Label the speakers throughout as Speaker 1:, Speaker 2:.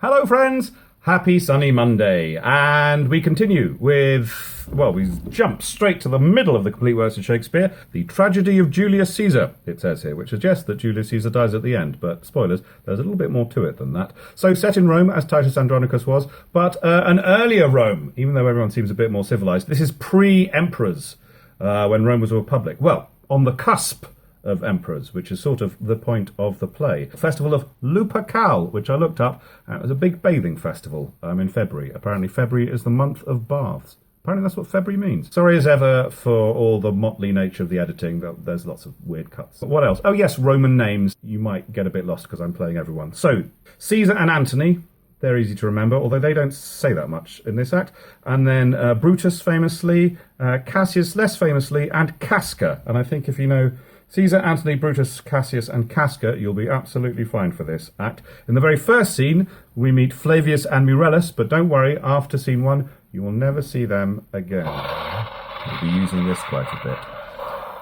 Speaker 1: Hello friends, happy sunny Monday, and we continue with, well, we jump straight to the middle of the complete works of Shakespeare, the tragedy of Julius Caesar, it says here, which suggests that Julius Caesar dies at the end, but spoilers, there's a little bit more to it than that. So set in Rome, as Titus Andronicus was, but an earlier Rome, even though everyone seems a bit more civilized. This is pre-emperors, when Rome was a republic. Well, on the cusp of emperors, which is sort of the point of the play. Festival of Lupercal, which I looked up, and it was a big bathing festival in February. Apparently February is the month of baths. Apparently that's what February means. Sorry as ever for all the motley nature of the editing. There's lots of weird cuts. But what else? Oh yes, Roman names. You might get a bit lost because I'm playing everyone. So, Caesar and Antony. They're easy to remember, although they don't say that much in this act. And then Brutus famously, Cassius less famously, and Casca. And I think if you know Caesar, Antony, Brutus, Cassius, and Casca, you'll be absolutely fine for this act. In the very first scene, we meet Flavius and Murellus, but don't worry, after scene 1, you will never see them again. We'll be using this quite a bit.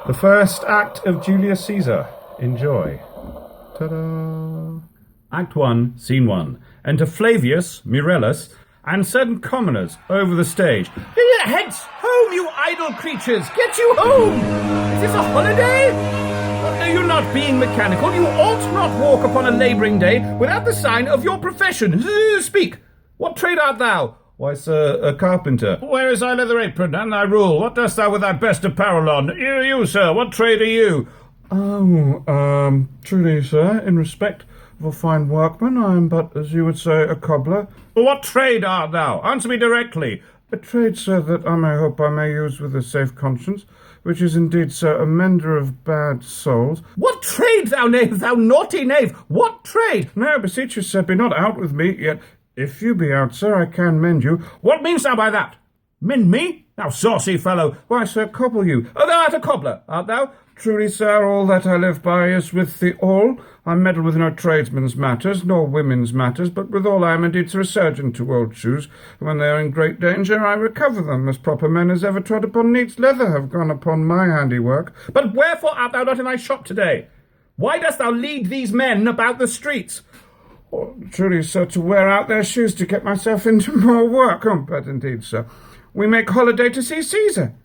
Speaker 1: The first act of Julius Caesar. Enjoy. Ta-da! Act 1, Scene 1. Enter Flavius, Murellus, and certain commoners over the stage.
Speaker 2: Hence, home, you idle creatures! Get you home! Is this a holiday? Are you not being mechanical? You ought not walk upon a labouring day without the sign of your profession. Speak! What trade art thou?
Speaker 1: Why, sir, a carpenter.
Speaker 2: Where is thy leather apron and thy rule? What dost thou with thy best apparel on? You, sir, what trade are you?
Speaker 3: Truly, sir, in respect of a fine workman, I am but, as you would say, a cobbler.
Speaker 2: What trade art thou? Answer me directly.
Speaker 3: A trade, sir, that I may hope I may use with a safe conscience, which is indeed, sir, a mender of bad souls.
Speaker 2: What trade, thou knave, thou naughty knave? What trade?
Speaker 3: Now, beseech you, sir, be not out with me, yet if you be out, sir, I can mend you.
Speaker 2: What meanst thou by that? Mend me? Thou saucy fellow.
Speaker 3: Why, sir, cobble you.
Speaker 2: Oh, thou art a cobbler, art thou?
Speaker 3: Truly, sir, all that I live by is with the all. I meddle with no tradesmen's matters, nor women's matters, but withal I am indeed sir a surgeon to old shoes. When they are in great danger, I recover them, as proper men as ever trod upon neat's leather have gone upon my handiwork.
Speaker 2: But wherefore art thou not in thy shop today? Why dost thou lead these men about the streets?
Speaker 3: Oh, truly, sir, to wear out their shoes to get myself into more work. Oh, but indeed, sir, we make holiday to see Caesar,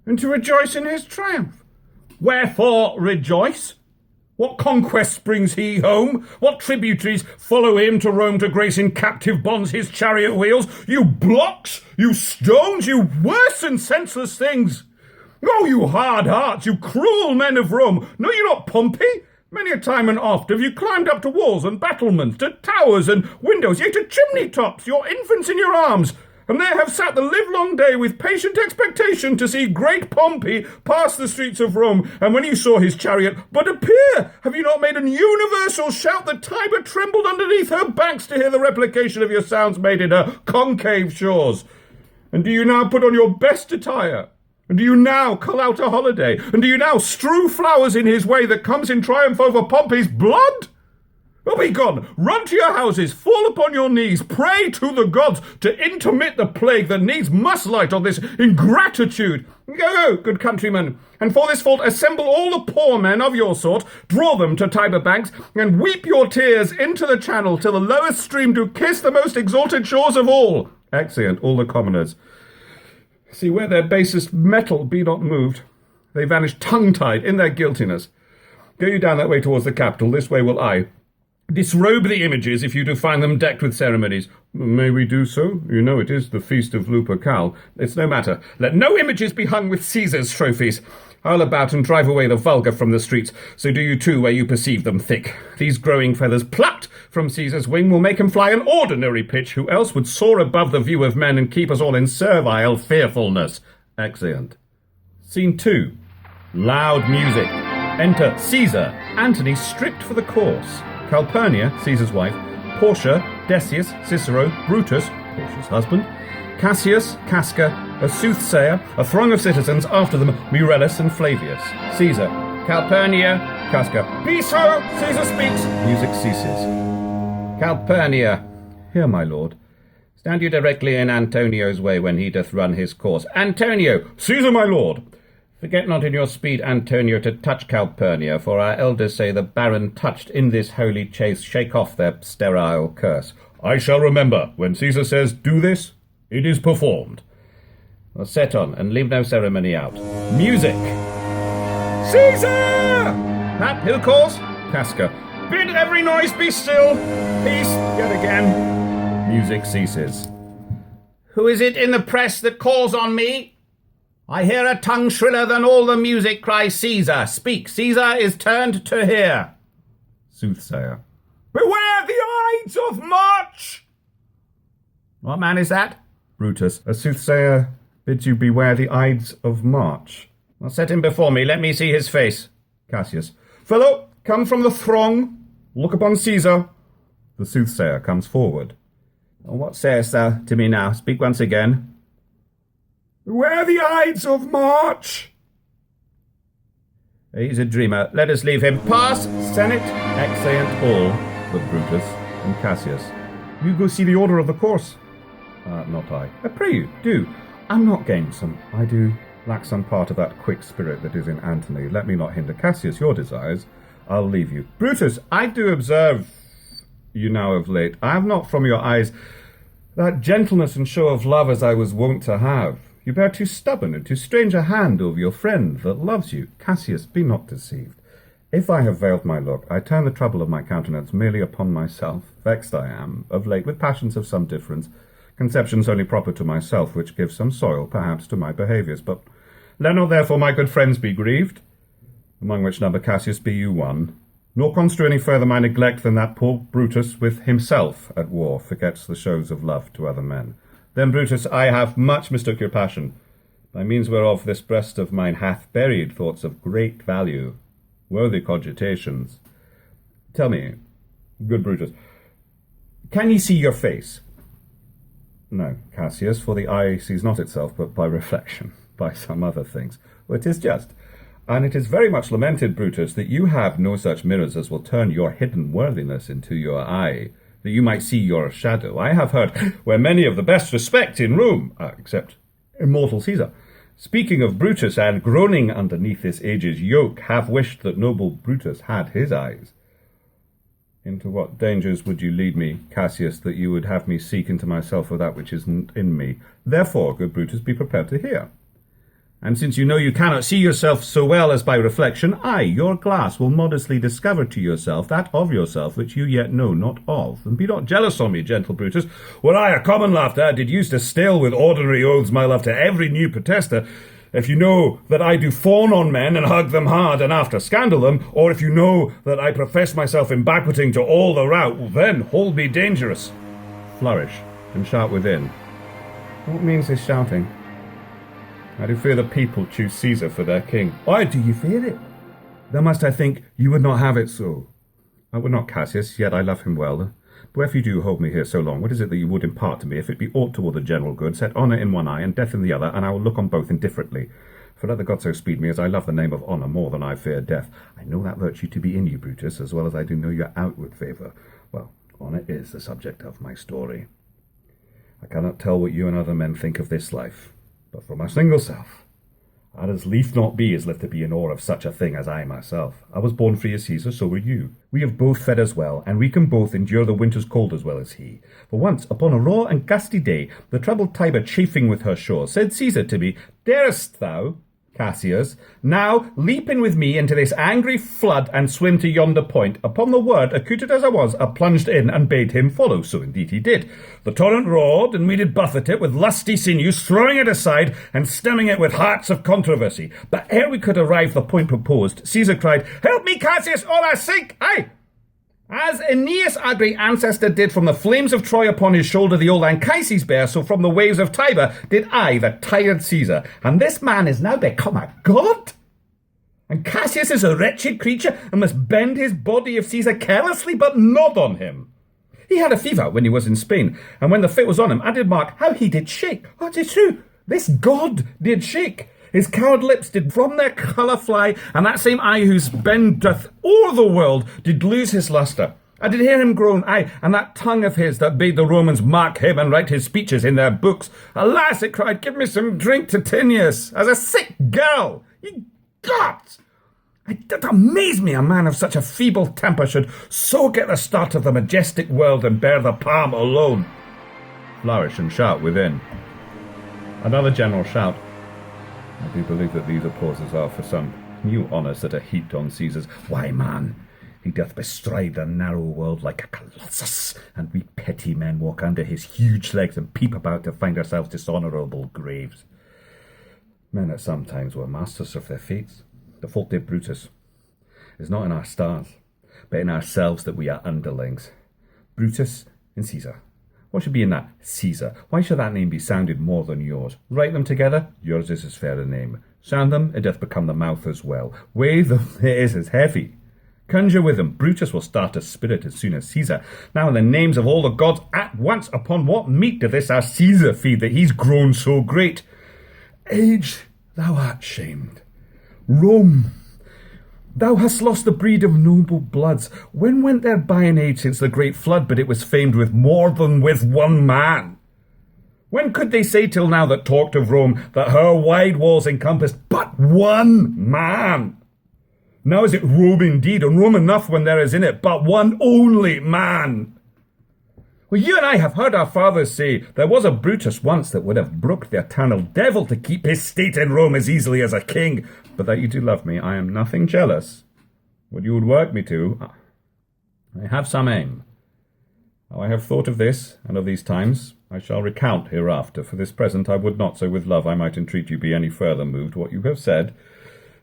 Speaker 3: and to rejoice in his triumph.
Speaker 2: Wherefore rejoice? What conquests brings he home? What tributaries follow him to Rome to grace in captive bonds his chariot wheels? You blocks, you stones, you worse and senseless things! Oh, you hard hearts, you cruel men of Rome! Know you not Pompey? Many a time and oft have you climbed up to walls and battlements, to towers and windows, yea, to chimney tops, your infants in your arms, and there have sat the livelong day with patient expectation to see great Pompey pass the streets of Rome, and when you saw his chariot but appear, have you not made an universal shout that Tiber trembled underneath her banks to hear the replication of your sounds made in her concave shores? And do you now put on your best attire? And do you now cull out a holiday? And do you now strew flowers in his way that comes in triumph over Pompey's blood? Oh, be gone! Run to your houses, fall upon your knees, pray to the gods to intermit the plague that needs must light on this ingratitude. Go, good countrymen, and for this fault assemble all the poor men of your sort, draw them to Tiber banks, and weep your tears into the channel till the lowest stream do kiss the most exalted shores of all.
Speaker 1: Excellent, all the commoners. See, where their basest metal be not moved, they vanish tongue-tied in their guiltiness. Go you down that way towards the capital, this way will I. Disrobe the images if you do find them decked with ceremonies.
Speaker 3: May we do so? You know it is the feast of Lupercal.
Speaker 1: It's no matter. Let no images be hung with Caesar's trophies. I'll about and drive away the vulgar from the streets, so do you too where you perceive them thick. These growing feathers plucked from Caesar's wing will make him fly an ordinary pitch, who else would soar above the view of men and keep us all in servile fearfulness. Excellent. Scene 2. Loud music. Enter Caesar, Antony stripped for the course. Calpurnia, Caesar's wife, Portia, Decius, Cicero, Brutus, Portia's husband, Cassius, Casca, a soothsayer, a throng of citizens, after them Murellus and Flavius. Caesar, Calpurnia, Casca, be so, Caesar speaks. Music ceases. Calpurnia, here, my lord. Stand you directly in Antonio's way when he doth run his course. Antonio,
Speaker 3: Caesar, my lord.
Speaker 1: Forget not in your speed, Antonio, to touch Calpurnia, for our elders say the Baron touched in this holy chase shake off their sterile curse.
Speaker 2: I shall remember. When Caesar says, do this, it is performed.
Speaker 1: Well, set on, and leave no ceremony out. Music!
Speaker 2: Caesar!
Speaker 1: That hill calls?
Speaker 2: Casca. Bid every noise be still. Peace, yet again.
Speaker 1: Music ceases. Who is it in the press that calls on me? I hear a tongue shriller than all the music cry Caesar. Speak, Caesar is turned to hear. Soothsayer.
Speaker 2: Beware the Ides of March!
Speaker 1: What man is that?
Speaker 3: Brutus. A soothsayer bids you beware the Ides of March.
Speaker 1: Well, set him before me. Let me see his face.
Speaker 3: Cassius.
Speaker 2: Fellow, come from the throng. Look upon Caesar.
Speaker 3: The soothsayer comes forward.
Speaker 1: What sayest thou to me now? Speak once again.
Speaker 2: Beware the Ides of March.
Speaker 1: He's a dreamer. Let us leave him. Pass, Senate.
Speaker 3: Exeunt all but Brutus and Cassius. You go see the order of the course. Not I. I pray you, do. I'm not gamesome. I do lack some part of that quick spirit that is in Antony. Let me not hinder Cassius your desires. I'll leave you. Brutus, I do observe you now of late. I have not from your eyes that gentleness and show of love as I was wont to have. You bear too stubborn and too strange a hand over your friend that loves you. Cassius, be not deceived. If I have veiled my look, I turn the trouble of my countenance merely upon myself. Vexed I am, of late, with passions of some difference, conceptions only proper to myself, which give some soil, perhaps, to my behaviours. But let not therefore my good friends be grieved, among which number Cassius be you one, nor construe any further my neglect than that poor Brutus with himself at war forgets the shows of love to other men. Then, Brutus, I have much mistook your passion, by means whereof this breast of mine hath buried thoughts of great value, worthy cogitations. Tell me, good Brutus, can ye see your face? No, Cassius, for the eye sees not itself, but by reflection, by some other things. Well, it is just. And it is very much lamented, Brutus, that you have no such mirrors as will turn your hidden worthiness into your eye, that you might see your shadow. I have heard where many of the best respect in Rome, except immortal Caesar, speaking of Brutus and groaning underneath this age's yoke, have wished that noble Brutus had his eyes. Into what dangers would you lead me, Cassius, that you would have me seek into myself for that which isn't in me? Therefore, good Brutus, be prepared to hear. And since you know you cannot see yourself so well as by reflection, I, your glass, will modestly discover to yourself that of yourself which you yet know not of. And be not jealous on me, gentle Brutus. Were I a common laughter, did use to stale with ordinary oaths my love to every new protester, if you know that I do fawn on men and hug them hard and after scandal them, or if you know that I profess myself in banqueting to all the rout, then hold me dangerous. Flourish, and shout within. What means this shouting? I do fear the people choose Caesar for their king. Why do you fear it? Then must I think you would not have it so. I would not, Cassius, yet I love him well. But if you do hold me here so long, what is it that you would impart to me, if it be aught toward the general good? Set honour in one eye and death in the other, and I will look on both indifferently. For let the gods so speed me, as I love the name of honour more than I fear death. I know that virtue to be in you, Brutus, as well as I do know your outward favour. Well, honour is the subject of my story. I cannot tell what you and other men think of this life, but for my single self, I'd as lief not be as live to be in awe of such a thing as I myself. I was born free as Caesar, so were you. We have both fed as well, and we can both endure the winter's cold as well as he. For once, upon a raw and gusty day, the troubled Tiber chafing with her shore, said Caesar to me, Darest thou, Cassius, now leap in with me into this angry flood and swim to yonder point. Upon the word, accoutred as I was, I plunged in and bade him follow. So indeed he did. The torrent roared, and we did buffet it with lusty sinews, throwing it aside and stemming it with hearts of controversy. But ere we could arrive the point proposed, Caesar cried, Help me, Cassius, or I sink! Aye! As Aeneas, our great ancestor, did from the flames of Troy upon his shoulder the old Anchises bear, so from the waves of Tiber did I, the tired Caesar. And this man is now become a god? And Cassius is a wretched creature, and must bend his body if Caesar carelessly but nod on him. He had a fever when he was in Spain, and when the fit was on him, I did mark how he did shake. Oh, it is true, this god did shake. His coward lips did from their colour fly, and that same eye whose bend doth o'er the world did lose his lustre. I did hear him groan, aye, and that tongue of his that bade the Romans mark him and write his speeches in their books. Alas, it cried, Give me some drink, Titinius, as a sick girl.
Speaker 2: Ye gods! It doth amaze me a man of such a feeble temper should so get the start of the majestic world and bear the palm alone.
Speaker 1: Flourish and shout within. Another general shout. I do believe that these applauses are for some new honours that are heaped on Caesar's. Why, man, he doth bestride the narrow world like a colossus, and we petty men walk under his huge legs and peep about to find ourselves dishonourable graves. Men at some times were masters of their fates. The fault of Brutus is not in our stars, but in ourselves that we are underlings. Brutus and Caesar. What should be in that Caesar? Why should that name be sounded more than yours? Write them together, yours is as fair a name. Sound them, it doth become the mouth as well. Weigh them, it is as heavy. Conjure with them, Brutus will start a spirit as soon as Caesar. Now in the names of all the gods at once, upon what meat do this our Caesar feed, that he's grown so great? Age, thou art shamed. Rome, thou hast lost the breed of noble bloods. When went there by an age since the great flood, but it was famed with more than with one man? When could they say till now that talked of Rome, that her wide walls encompassed but one man? Now is it Rome indeed, and Rome enough when there is in it but one only man? Well, you and I have heard our fathers say there was a Brutus once that would have brooked the eternal devil to keep his state in Rome as easily as a king. But that you do love me, I am nothing jealous. What you would work me to, I have some aim. How I have thought of this, and of these times, I shall recount hereafter. For this present I would not, so with love I might entreat you be any further moved. What you have said,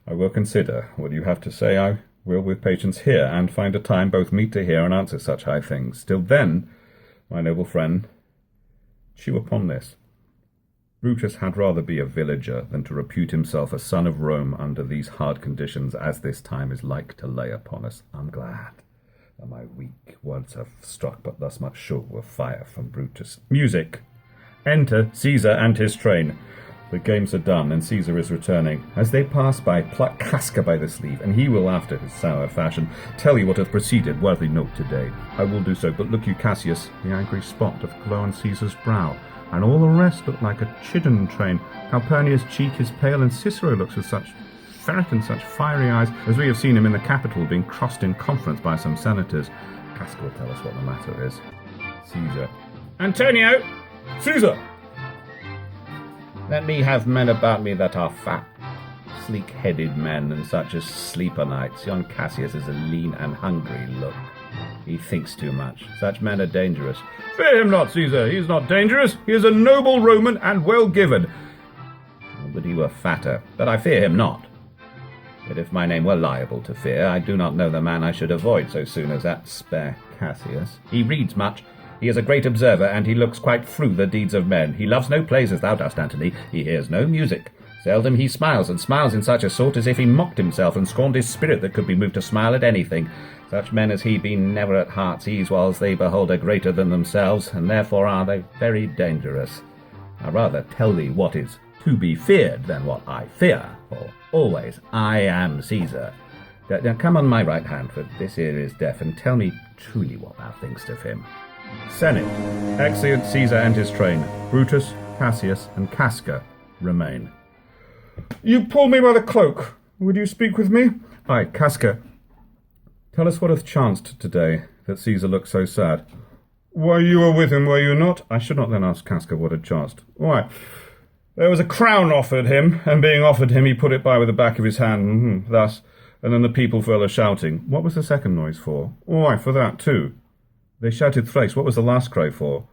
Speaker 1: I will consider. What you have to say, I will with patience hear, and find a time both meet to hear and answer such high things. Till then, my noble friend, chew upon this. Brutus had rather be a villager than to repute himself a son of Rome under these hard conditions as this time is like to lay upon us. I'm glad that my weak words have struck but thus much show of fire from Brutus. Music. Enter Caesar and his train. The games are done, and Caesar is returning. As they pass by, pluck Casca by the sleeve, and he will, after his sour fashion, tell you what hath proceeded. Worthy note today. I will do so, but look you, Cassius, the angry spot doth glow on Caesar's brow, and all the rest look like a chidden train. Calpurnia's cheek is pale, and Cicero looks with such ferret and such fiery eyes, as we have seen him in the Capitol being crossed in conference by some senators. Casca will tell us what the matter is. Caesar.
Speaker 2: Antonio! Caesar!
Speaker 1: Let me have men about me that are fat, sleek-headed men, and such as sleep o' nights. Yon Cassius is a lean and hungry look. He thinks too much. Such men are dangerous.
Speaker 2: Fear him not, Caesar. He is not dangerous. He is a noble Roman and well given.
Speaker 1: Would he were fatter, but I fear him not. But if my name were liable to fear, I do not know the man I should avoid so soon as that spare Cassius. He reads much. He is a great observer, and he looks quite through the deeds of men. He loves no plays as thou dost, Antony. He hears no music. Seldom he smiles, and smiles in such a sort as if he mocked himself and scorned his spirit that could be moved to smile at anything. Such men as he be never at heart's ease whilst they behold a greater than themselves, and therefore are they very dangerous. I rather tell thee what is to be feared than what I fear, for always I am Caesar. Now come on my right hand, for this ear is deaf, and tell me truly what thou thinkst of him.
Speaker 2: Senate. Exeunt Caesar and his train. Brutus, Cassius, and Casca remain. You pull me by the cloak. Would you speak with me?
Speaker 1: Aye, Casca. Tell us what hath chanced today, that Caesar looks so sad.
Speaker 2: Why, you were with him, were you not?
Speaker 1: I should not then ask Casca what had chanced.
Speaker 2: Why, there was a crown offered him, and being offered him, he put it by with the back of his hand, thus, and then the people fell a shouting.
Speaker 1: What was the second noise for?
Speaker 2: Why, for that too.
Speaker 1: They shouted thrice. What was the last cry for?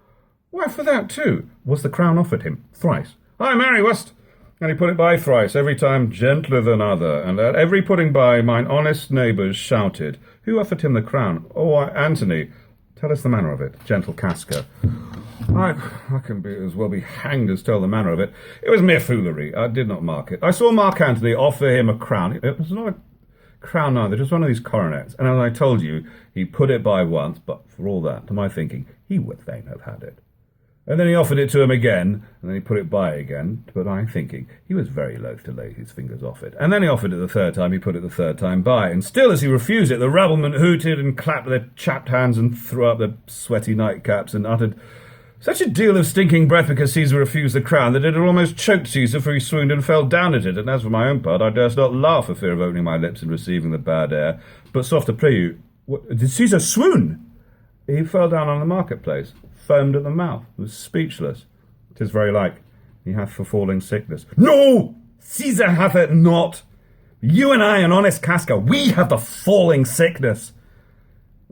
Speaker 2: Why, for that too.
Speaker 1: Was the crown offered him? Thrice.
Speaker 2: Aye, marry, wast. And he put it by thrice, every time gentler than other, and at every putting by mine honest neighbours shouted.
Speaker 1: Who offered him the crown?
Speaker 2: Oh, Antony.
Speaker 1: Tell us the manner of it, gentle Casca.
Speaker 2: I can be as well be hanged as tell the manner of it. It was mere foolery. I did not mark it. I saw Mark Antony offer him a crown. It was not a crown either, just one of these coronets. And as I told you, he put it by once, but for all that, to my thinking, he would fain have had it. And then he offered it to him again, and then he put it by again, but I thinking, he was very loath to lay his fingers off it. And then he offered it the third time, he put it the third time by, and still as he refused it, the rabblemen hooted and clapped their chapped hands and threw up their sweaty nightcaps and uttered
Speaker 1: Such a deal of stinking breath because Caesar refused the crown that it had almost choked Caesar, for he swooned and fell down at it. And as for my own part, I durst not laugh for fear of opening my lips and receiving the bad air. But soft to pray you, did Caesar swoon? He fell down on the marketplace, foamed at the mouth, was speechless. 'Tis very like, he hath for falling sickness. No! Caesar hath it not! You and I and honest Casca, we have the falling sickness.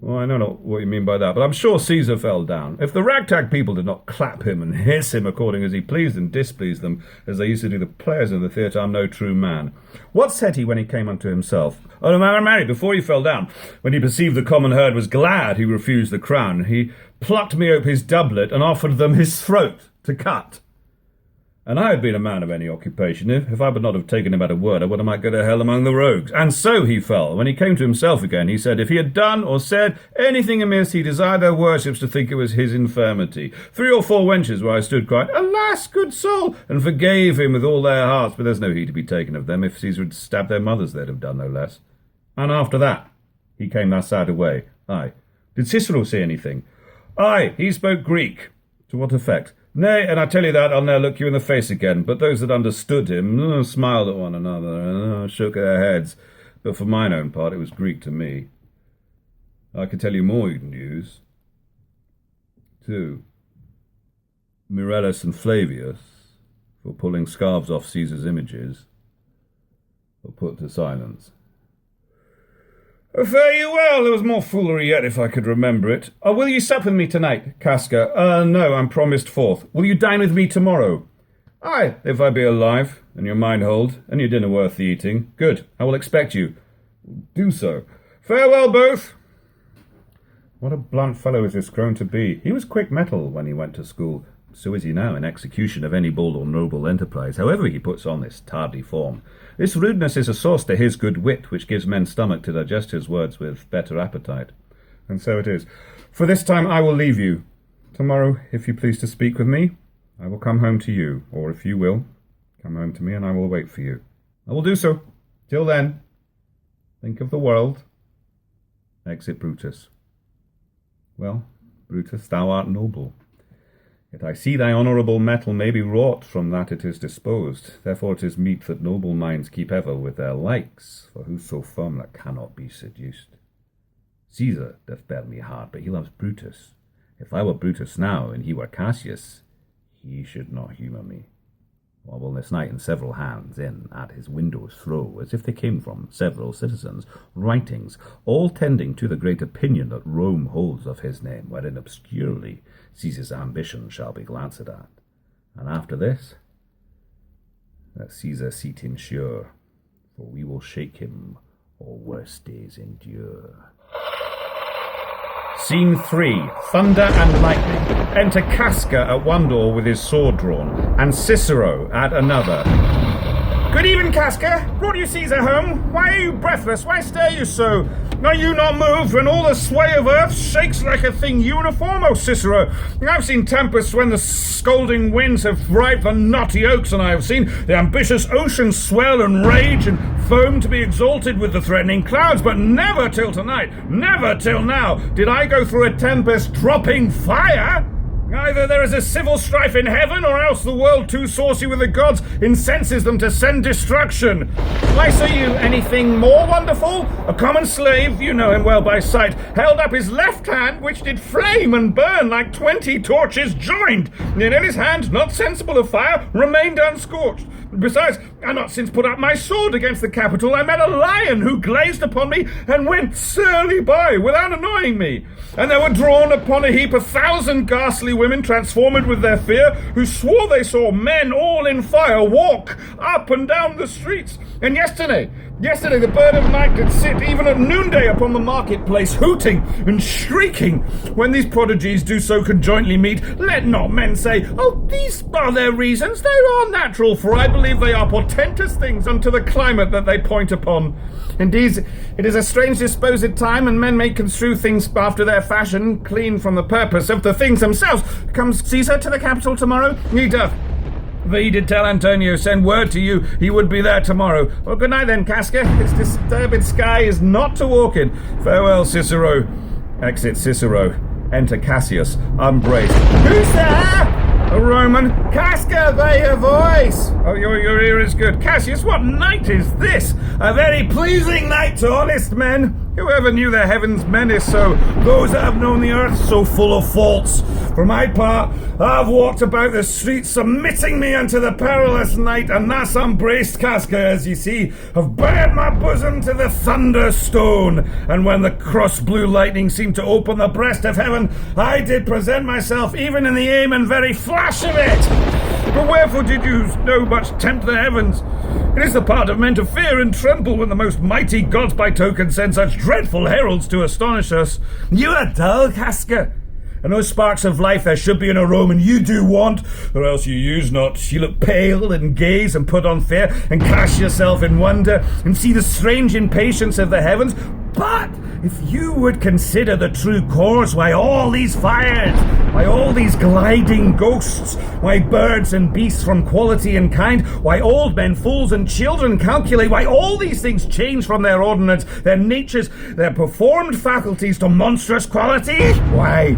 Speaker 1: Well, I don't know what you mean by that, but I'm sure Caesar fell down. If the ragtag people did not clap him and hiss him according as he pleased and displeased them, as they used to do the players in the theatre, I'm no true man. What said he when he came unto himself? Oh, no, marry, before he fell down, when he perceived the common herd was glad he refused the crown, he plucked me ope his doublet and offered them his throat to cut. And I had been a man of any occupation. If I would not have taken him at a word, I would have might go to hell among the rogues. And so he fell. When he came to himself again, he said, if he had done or said anything amiss, he desired their worships to think it was his infirmity. 3 or 4 wenches where I stood cried, Alas, good soul, and forgave him with all their hearts. But there's no heed to be taken of them. If Caesar had stabbed their mothers, they'd have done no less. And after that, he came that sad away. Aye. Did Cicero say anything? Aye, he spoke Greek. To what effect? Nay, and I tell you that, I'll ne'er look you in the face again. But those that understood him smiled at one another and shook their heads. But for mine own part, it was Greek to me. I could tell you more news. 2. Mirellus and Flavius, for pulling scarves off Caesar's images, were put to silence. Fare you well, there was more foolery yet if I could remember it. Will you sup with me tonight, Casca? No, I'm promised forth. Will you dine with me tomorrow? Aye, if I be alive, and your mind hold, and your dinner worth the eating. Good, I will expect you. Do so. Farewell both. What a blunt fellow is this grown to be. He was quick mettle when he went to school. So is he now in execution of any bold or noble enterprise, however he puts on this tardy form. This rudeness is a source to his good wit, which gives men stomach to digest his words with better appetite. And so it is. For this time I will leave you. Tomorrow, if you please to speak with me, I will come home to you, or if you will, come home to me and I will wait for you. I will do so. Till then, think of the world. Exit Brutus. Well, Brutus, thou art noble. Yet I see thy honourable metal may be wrought from that it is disposed. Therefore it is meet that noble minds keep ever with their likes, for who's so firm that cannot be seduced? Caesar doth bear me hard, but he loves Brutus. If I were Brutus now, and he were Cassius, he should not humour me. Or will this night in several hands in at his windows throw, as if they came from several citizens, writings, all tending to the great opinion that Rome holds of his name, wherein obscurely Caesar's ambition shall be glanced at. And after this, let Caesar seat him sure, for we will shake him, or worse days endure. Scene 3. Thunder and lightning. Enter Casca at one door with his sword drawn, and Cicero at another. Good even, Casca. Brought you Caesar home? Why are you breathless? Why stare you so? Are you not moved when all the sway of earth shakes like a thing uniform, O Cicero? I've seen tempests when the scolding winds have rived the knotty oaks, and I have seen the ambitious ocean swell and rage and foam to be exalted with the threatening clouds, but never till tonight, never till now, did I go through a tempest dropping fire. Either there is a civil strife in heaven, or else the world, too saucy with the gods, incenses them to send destruction. Why say you anything more wonderful? A common slave, you know him well by sight, held up his left hand, which did flame and burn like 20 torches joined, and in his hand, not sensible of fire, remained unscorched. Besides, I not since put up my sword against the Capitol, I met a lion who glazed upon me and went surly by without annoying me. And there were drawn upon a heap 1,000 ghastly women transformed with their fear, who swore they saw men all in fire walk up and down the streets. And yesterday the bird of night did sit even at noonday upon the marketplace, hooting and shrieking. When these prodigies do so conjointly meet, let not men say, oh, these are their reasons, they are natural, for I believe they are portentous things unto the climate that they point upon. Indeed, it is a strange disposed time, and men may construe things after their fashion, clean from the purpose of the things themselves. Comes Caesar to the Capitol tomorrow? He doth. For he did tell Antonio, send word to you, he would be there tomorrow. Well, good night then, Casca. This disturbed sky is not to walk in. Farewell, Cicero. Exit Cicero. Enter Cassius, unbraced. Who's there?
Speaker 3: A Roman.
Speaker 1: Casca, by your voice!
Speaker 3: Oh, your ear is good. Cassius, what night is this?
Speaker 1: A very pleasing night to honest men.
Speaker 3: Whoever knew the heavens menace so?
Speaker 1: Those that have known the earth so full of faults. For my part, I've walked about the streets submitting me unto the perilous night, and thus unbraced, Casca, as ye see, have bared my bosom to the thunderstone. And when the cross blue lightning seemed to open the breast of heaven, I did present myself even in the aim and very flash of it.
Speaker 3: But wherefore did you so much tempt the heavens? It is the part of men to fear and tremble when the most mighty gods by token send such dreadful heralds to astonish us.
Speaker 1: You are dull, Casca. And those sparks of life there should be in a Roman you do want, or else you use not. You look pale and gaze and put on fear and cast yourself in wonder and see the strange impatience of the heavens. But if you would consider the true cause, why all these fires, why all these gliding ghosts, why birds and beasts from quality and kind, why old men, fools and children calculate, why all these things change from their ordinance, their natures, their performed faculties to monstrous quality, why,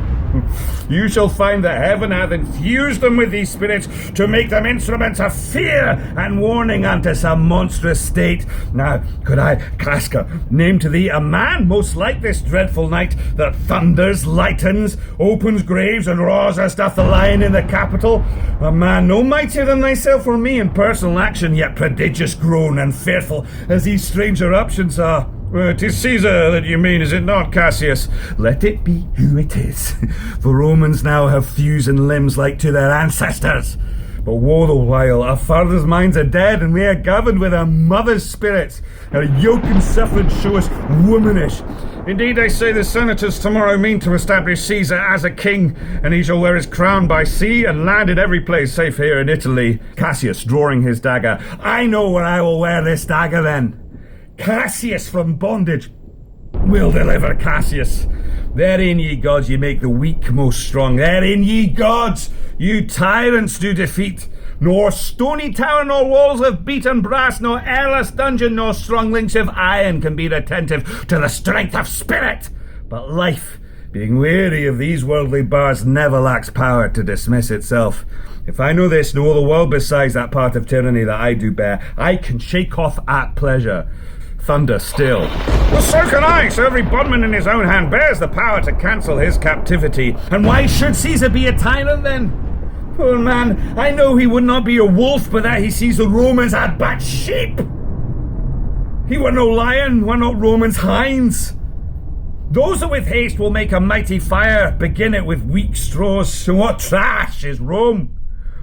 Speaker 1: you shall find that heaven hath infused them with these spirits to make them instruments of fear and warning unto some monstrous state. Now, could I, Casca, name to thee a man most like this dreadful night that thunders, lightens, opens graves, and roars as doth the lion in the Capitol? A man no mightier than thyself or me in personal action, yet prodigious grown and fearful as these strange eruptions are.
Speaker 3: It is Caesar that you mean, is it not, Cassius?
Speaker 1: Let it be who it is. For Romans now have thews and limbs like to their ancestors. But woe the while, our fathers' minds are dead, and we are governed with our mother's spirits. Our yoke and suffrage show us womanish.
Speaker 3: Indeed, they say the senators tomorrow mean to establish Caesar as a king, and he shall wear his crown by sea and land in every place save here in Italy.
Speaker 1: Cassius, drawing his dagger. I know where I will wear this dagger then. Cassius from bondage will deliver Cassius. Therein, ye gods, ye make the weak most strong. Therein, ye gods, you tyrants do defeat. Nor stony tower nor walls of beaten brass, nor airless dungeon nor strong links of iron can be attentive to the strength of spirit. But life, being weary of these worldly bars, never lacks power to dismiss itself. If I know this, know all the world besides that part of tyranny that I do bear, I can shake off at pleasure. Thunder still.
Speaker 3: Well, so can I, so every bondman in his own hand bears the power to cancel his captivity.
Speaker 1: And why should Caesar be a tyrant then? Poor man, I know he would not be a wolf, but that he sees the Romans had but sheep. He were no lion, were not Romans hinds. Those that with haste will make a mighty fire, begin it with weak straws. What trash is Rome?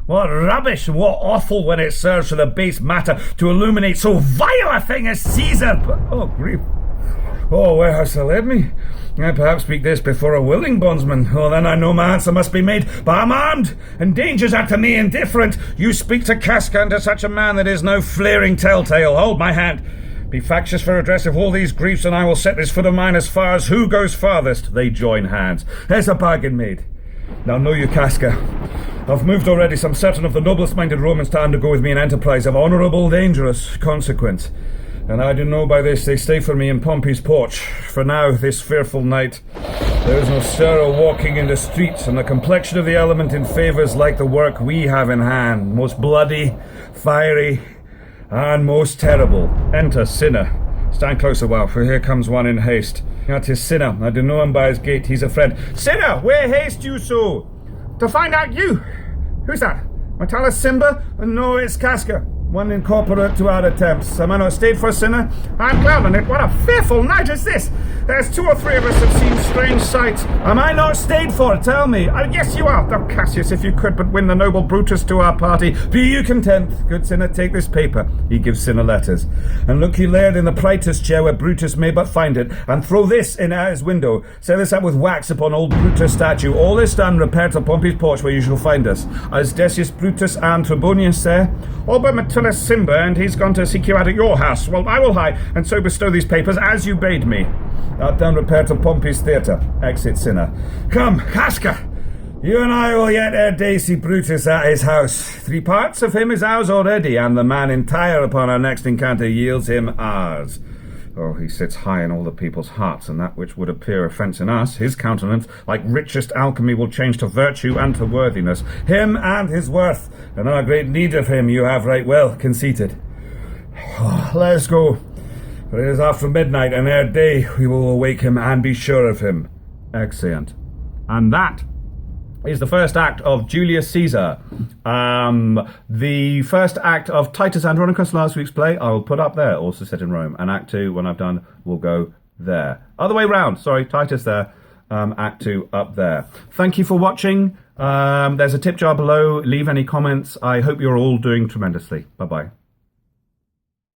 Speaker 1: What rubbish and what offal when it serves for the base matter to illuminate so vile a thing as Caesar. But, oh, grief.
Speaker 3: Oh, where hast thou led me? I perhaps speak this before a willing bondsman. Oh, then I know my answer must be made. But I'm armed, and dangers are to me indifferent. You speak to Casca and to such a man that is no flaring telltale. Hold my hand. Be factious for redress of all these griefs, and I will set this foot of mine as far as who goes farthest. They join hands. There's a bargain made. Now know you, Casca, I've moved already some certain of the noblest minded Romans to undergo with me an enterprise of honourable, dangerous consequence. And I do know by this they stay for me in Pompey's porch. For now, this fearful night, there is no stir or walking in the streets, and the complexion of the element in favours like the work we have in hand, most bloody, fiery, and most terrible. Enter Cinna. Stand close a while, for here comes one in haste. That is Cinna. I do know him by his gait. He's a friend. Cinna, where haste you so? To find out you. Who's that? Metellus Simba? No, it's Casca. One incorporate to our attempts. Am I not stayed for, Cinna? I'm glad on it. What a fearful night is this! There's 2 or 3 of us have seen strange sights. Am I not stayed for? Tell me. Yes, you are. Oh, Cassius, if you could but win the noble Brutus to our party. Be you content. Good Cinna, take this paper. He gives Cinna letters. And look ye laid in the praetor's chair where Brutus may but find it, and throw this in at his window. Set this up with wax upon old Brutus' statue. All this done, repair to Pompey's porch where you shall find us. As Decius Brutus and Trebonius there, all but Metellus Simba, and he's gone to seek you out at your house. Well, I will hie, and so bestow these papers as you bade me. That done, repair to Pompey's theatre. Exit Cinna. Come, Casca! You and I will yet ere day see Brutus at his house. 3 parts of him is ours already, and the man entire upon our next encounter yields him ours. Oh, he sits high in all the people's hearts, and that which would appear offence in us, his countenance, like richest alchemy, will change to virtue and to worthiness. Him and his worth, and our great need of him you have right well conceited. Let us go, for it is after midnight, and ere day we will awake him and be sure of him.
Speaker 1: Excellent. And that is the first act of Julius Caesar. The first act of Titus Andronicus, last week's play, I will put up there, also set in Rome. And Act 2, when I've done, will go there. Other way round, sorry, Titus there, Act 2 up there. Thank you for watching. There's a tip jar below. Leave any comments. I hope you're all doing tremendously. Bye-bye.